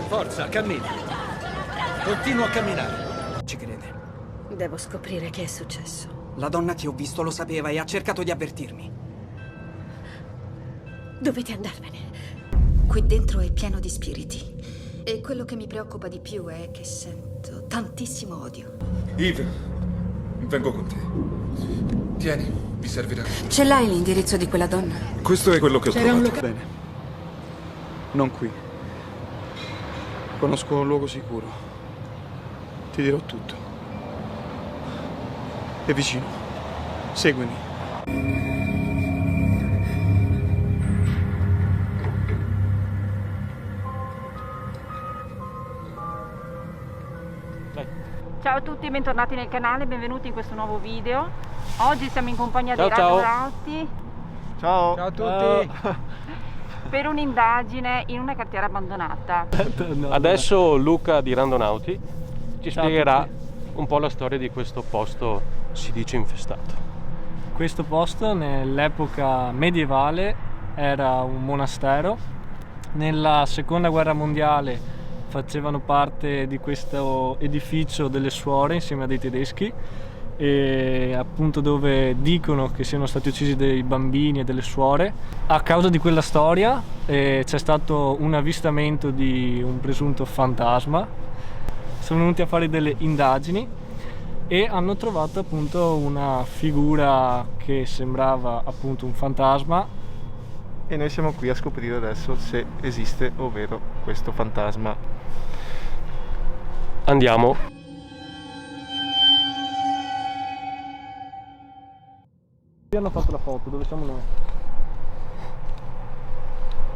Forza, cammina. Continua a camminare. Ci crede. Devo scoprire che è successo. La donna che ho visto lo sapeva e ha cercato di avvertirmi. Dovete andarvene. Qui dentro è pieno di spiriti. E quello che mi preoccupa di più è che sento tantissimo odio. Yves, vengo con te. Tieni, mi servirà. Ce l'hai l'indirizzo di quella donna? Questo è quello che ho trovato. Bene. Non qui. Conosco un luogo sicuro. Ti dirò tutto. È vicino. Seguimi. Ciao a tutti, bentornati nel canale, benvenuti in questo nuovo video. Oggi siamo in compagnia dei Radurati. Ciao. Ciao a tutti. Per un'indagine in una cartiera abbandonata. Adesso Luca di Randonauti ci spiegherà un po' la storia di questo posto, si dice infestato. Questo posto nell'epoca medievale era un monastero. Nella seconda guerra mondiale facevano parte di questo edificio delle suore insieme a dei tedeschi, e appunto dove dicono che siano stati uccisi dei bambini e delle suore. A causa di quella storia c'è stato un avvistamento di un presunto fantasma. Sono venuti a fare delle indagini e hanno trovato appunto una figura che sembrava appunto un fantasma, e noi siamo qui a scoprire adesso se esiste ovvero questo fantasma. Andiamo. Qui hanno fatto la foto, dove siamo noi?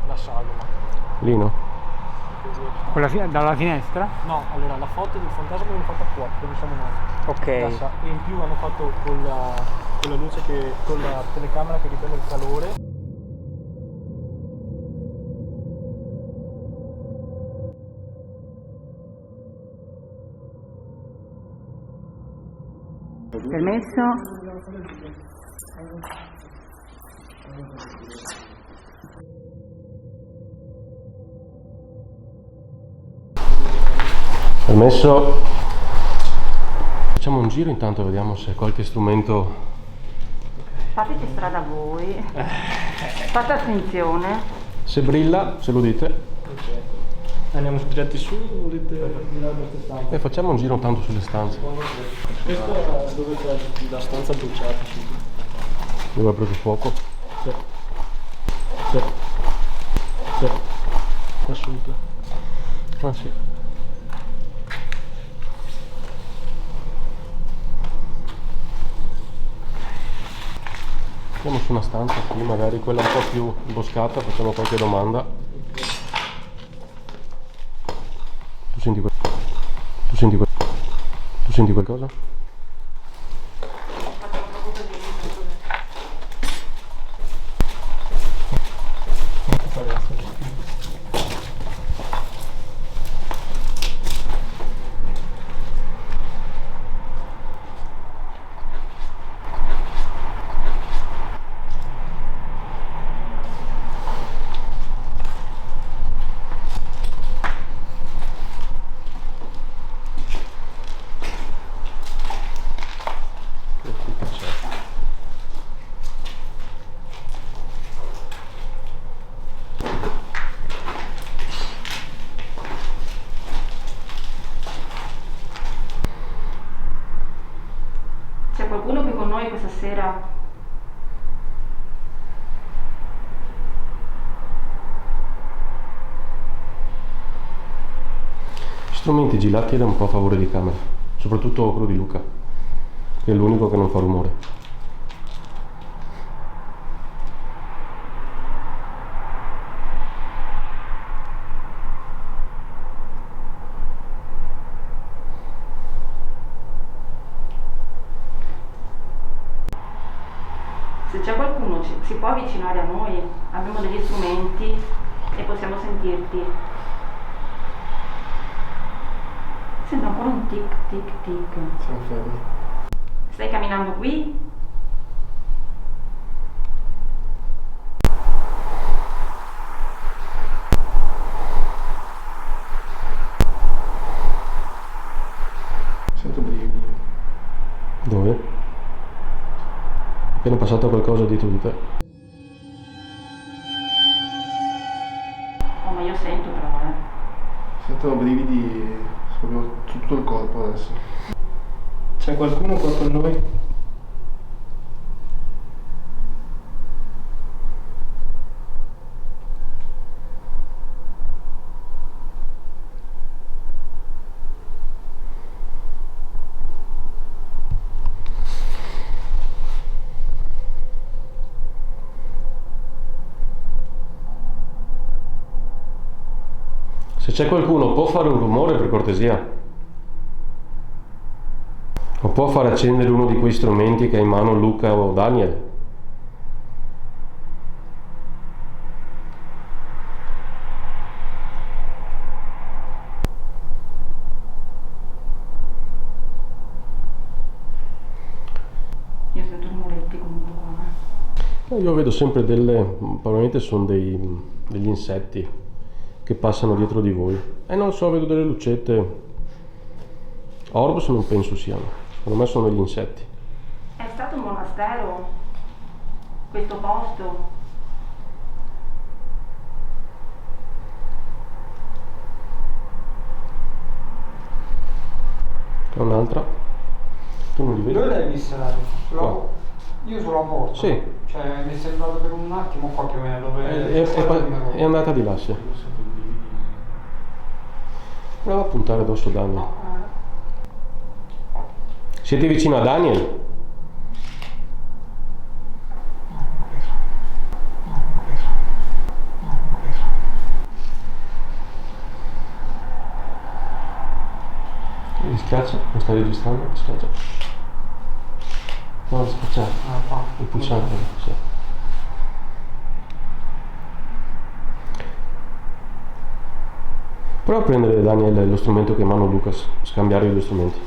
La sagoma. Lino? Dalla finestra? No, allora la foto del fantasma l'hanno fatta qua, dove siamo noi. Ok. E in più hanno fatto con la luce con la telecamera che riprende il calore. Permesso? Permesso. Facciamo un giro intanto, vediamo se qualche strumento. Fateci strada voi. Fate attenzione. Se brilla, se lo dite. Andiamo diretti su, volete girare queste stanze? Facciamo un giro intanto sulle stanze. Questa è dove c'è la stanza bruciata. Dove ha preso fuoco? Sì. Qua sopra. Ah sì. Andiamo su una stanza qui, magari quella un po' più imboscata, facciamo qualche domanda. Tu senti qualcosa? C'è qualcuno qui con noi questa sera? Gli strumenti girati erano un po' a favore di camera, soprattutto quello di Luca, che è l'unico che non fa rumore. Se c'è qualcuno si può avvicinare a noi, abbiamo degli strumenti e possiamo sentirti. Sento ancora un tic tic tic. Siamo fermi. Stai camminando qui? Appena passato qualcosa dietro di te. Oh, ma io sento però, Sentono brividi proprio su tutto il corpo adesso. C'è qualcuno qua con noi? Se c'è qualcuno può fare un rumore per cortesia? O può far accendere uno di quei strumenti che ha in mano Luca o Daniel? io sento rumoretti comunque qua. Io vedo sempre probabilmente sono degli insetti che passano dietro di voi. Non so, vedo delle lucette. Orbs non penso siano, secondo me sono degli insetti. È stato un monastero questo posto? C'è un'altra? Tu non li vedi? Dove l'hai vista? Qua. Io sulla porta. Sì. Cioè mi è sembrato per un attimo qua più o meno dove... È andata di là, sì. Prova a puntare addosso a Daniel. Siete vicino a Daniel? Mi schiaccia? Non stai registrando? Mi schiaccia? No, schiaccia. Il pulsante, sì. Prova a prendere Daniel lo strumento che ha in mano Lucas, scambiare i due strumenti.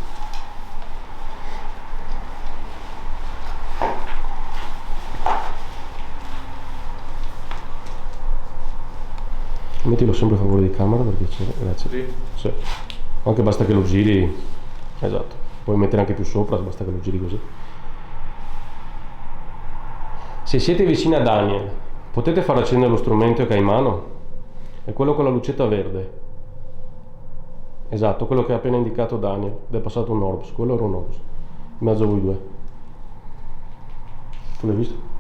Mettilo sempre a favore di camera per piacere, grazie. Sì. Anche basta che lo giri, esatto, puoi mettere anche più sopra, basta che lo giri così. Se siete vicini a Daniel, potete far accendere lo strumento che ha in mano? È quello con la lucetta verde. Esatto, quello che ha appena indicato Daniel, ed è passato un Orbs, quello era un Orbs, in mezzo a voi due. Tu l'hai visto?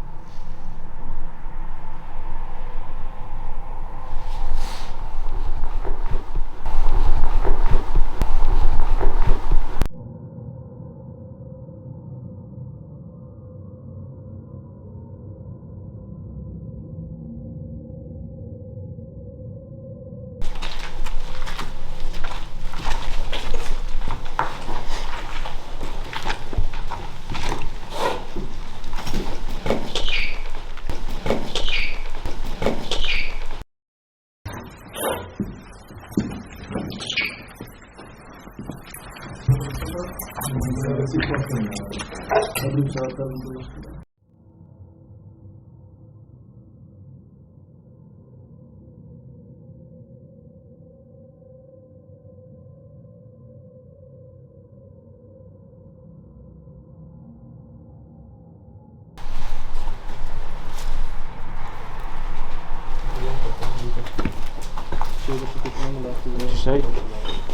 Ci sei?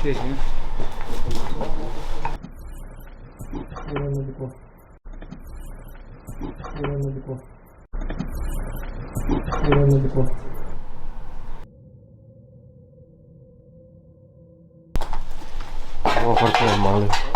Sì, sì. Vieni di qua. Vieni di qua. Vieni di qua. Oh, forse è male.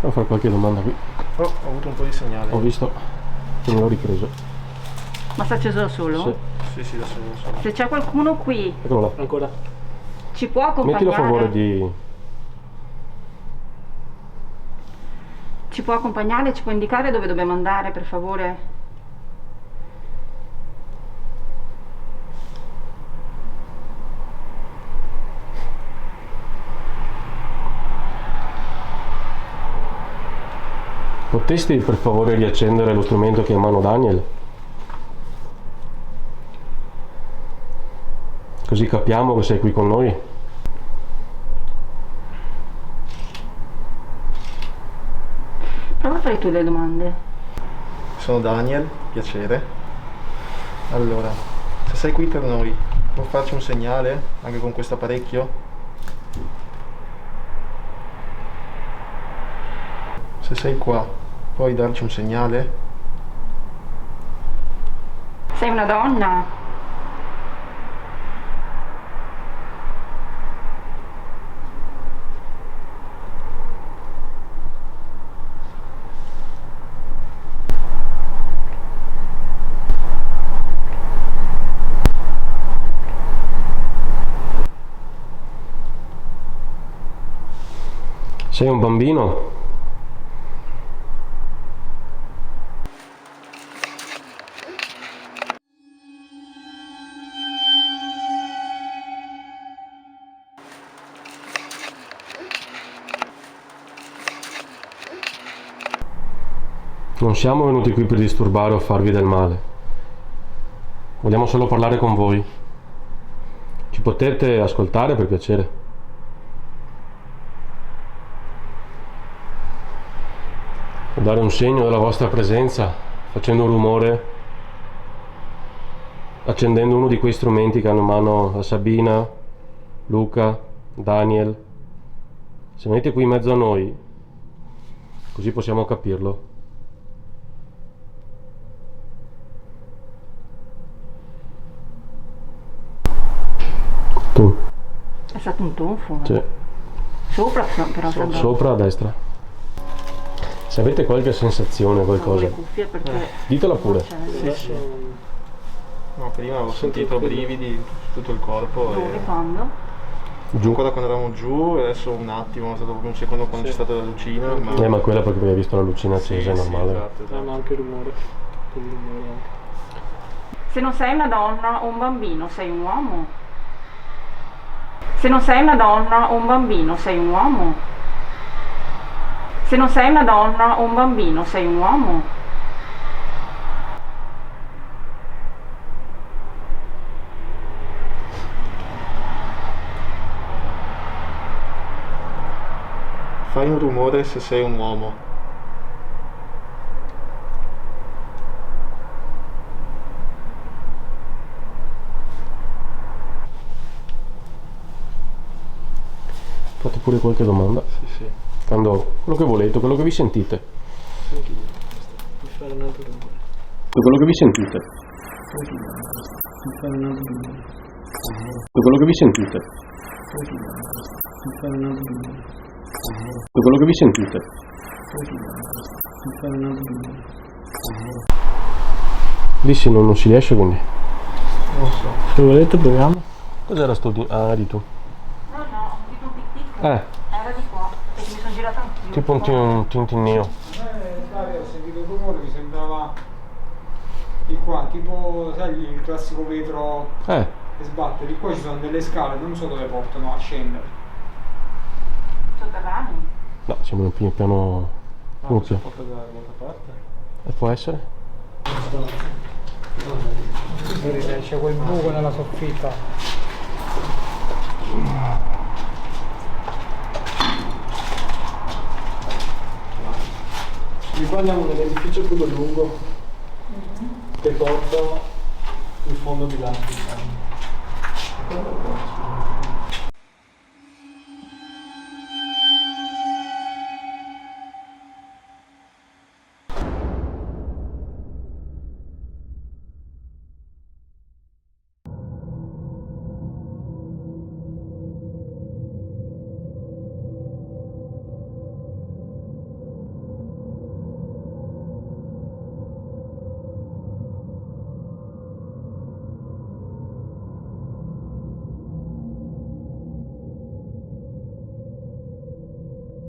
Devo fare qualche domanda qui. Oh, ho avuto un po' di segnale. Ho visto che non l'ho ripreso. Ma sta acceso da solo? Sì. Sì, sì, adesso non so. Se c'è qualcuno qui, Eccolo là. Ancora. Ci può accompagnare? Mettilo a favore di... Ci può accompagnare? Ci può indicare dove dobbiamo andare, per favore? Potresti per favore riaccendere lo strumento che ha in mano Daniel? Così capiamo che sei qui con noi. Prova a fare tu le domande. Sono Daniel, piacere. Allora, se sei qui per noi, puoi farci un segnale anche con questo apparecchio? Se sei qua, puoi darci un segnale? Sei una donna? Sei un bambino? Non siamo venuti qui per disturbare o farvi del male. Vogliamo solo parlare con voi. Ci potete ascoltare per piacere? O dare un segno della vostra presenza, facendo un rumore, accendendo uno di quei strumenti che hanno in mano la Sabina, Luca, Daniel. Se venite qui in mezzo a noi, così possiamo capirlo. Tu. È stato un tonfo. Sì. Sopra però. Sopra a destra. Se avete qualche sensazione, qualcosa, Le cuffie perché ditela pure. Sì. No, prima ho sentito brividi su tutto il corpo. Dove, quando? Giù. Ancora quando eravamo giù, adesso un attimo, è stato proprio un secondo quando c'è stata la lucina. Ma quella perché avevi visto la lucina accesa, è normale. Esatto. Ma anche il rumore. Il rumore anche. Se non sei una donna o un bambino, sei un uomo? Se non sei una donna o un bambino, sei un uomo? Se non sei una donna o un bambino, sei un uomo? Fai un rumore se sei un uomo. Fate pure qualche domanda. Sì. Quando, quello che volete, quello che vi sentite. Mi fare un altro rumore. Quello che vi sentite. Mi fare un altro rumore. Quello che vi sentite. Mi fare un altro rumore. Quello che vi sentite. Mi fare un altro rumore. Lì se non si riesce, quindi. Non so. Se volete proviamo. Cos'era sto di... Ah, eri tu. No, ho sentito un tic tic. Era di qua. E mi sono girata anch'io. tipo un tintinnio. Dario, ho sentito il rumore, mi sembrava di qua, tipo, sai, il classico vetro che sbatte. Di qua ci sono delle scale, non so dove portano a scendere. Sotterranei? No, siamo nel primo piano. Primo piano. Porta dall'altra parte? Può essere? C'è quel buco nella soffitta. Di qua andiamo nell'edificio quello lungo che porta in fondo di là.